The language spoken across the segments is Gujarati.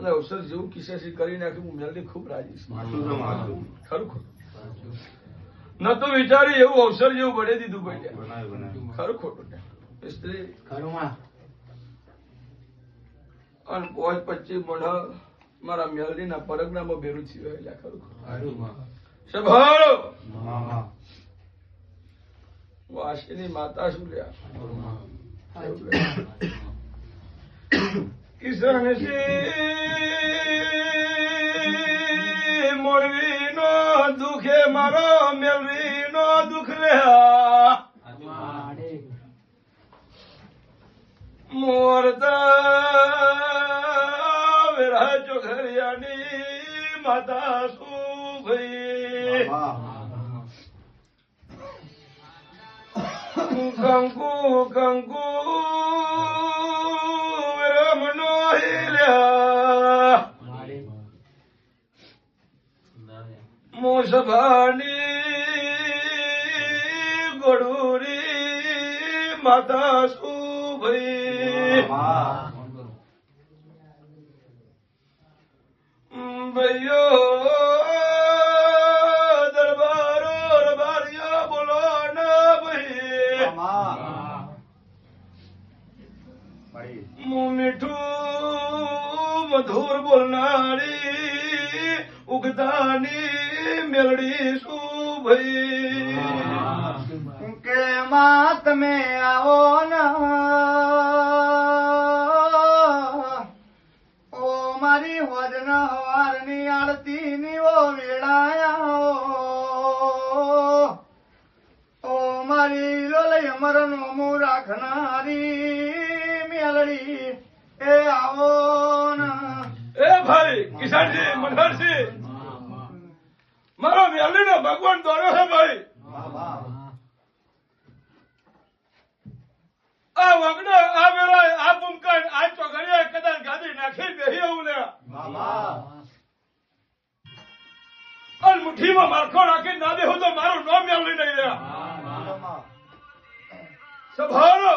અને અવસર જેવું કિસ્સાસી કરી નાખ્યું. હું મેલડી ખૂબ રાજી છું. ખરું ખોટું નતું વિચાર્યું એવું અવસર જેવું બળે દીધું ભાઈ. ખરું ખોટું સ્ત્રી અને 25 મોઢા મારા મેલડીના પરગનામાં ભેરું થયું. ખરું સંભાળો વાસીની માતા શું લ્યા કિશન મોરવી નો દુખે મારો મેલડી નો દુખ લ્યા મોરતા વેરા ચોઘરિયાની માતા શું ભાઈ કંકુ કંકુ રમનો હિલ્યા મોસભાની ગોડુરી માતા શું ભાઈ ભાઈઓ મીઠું મધુર બોલનારી ઉગતાની મેલડી શું ભાઈ કે માં તમે આવો ને ઓ મારી હોજના હવારની આરતી ની ઓ વેળાયા ઓ મારી લોલય અમર નોમું રાખનારી મેલડી એ આવો ના એ ભાઈ કિશનજી મનહરજી મારો મેલડી નો ભગવાન દોર્યો છે ભાઈ. આ વગડો આ વેળાએ આ પુમકાન આ ચોઘડિયા કદાચ ગાદી નાખી બેહી આવું લે અને મુઠ્ઠીમાં મારખો રાખી ના દેવું તો મારું નામ મેલડી નહીં રહ્યા. સંભાળો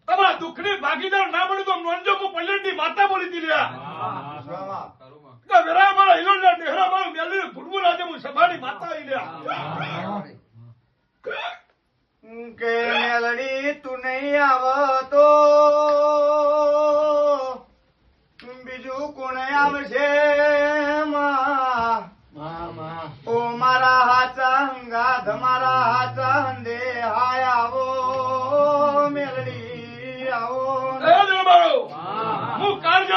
તમારા દુઃખની ભાગીદાર ના બન્યું તો નોંધો હું પલ્લણની માતા બોલી હતી લ્યા વેરા મારા હિલોના નેહરા મારું મેલડી ભૂલવું રાજે હું સભાની માતા આવી લ્યા કે મેલડી તું નહીં આવ તો બીજું કોણ આવશે ઓ મારા હાચા હંગાથ મારા હાચા હંદે હાય આવો મેલડી આવો હું કારજ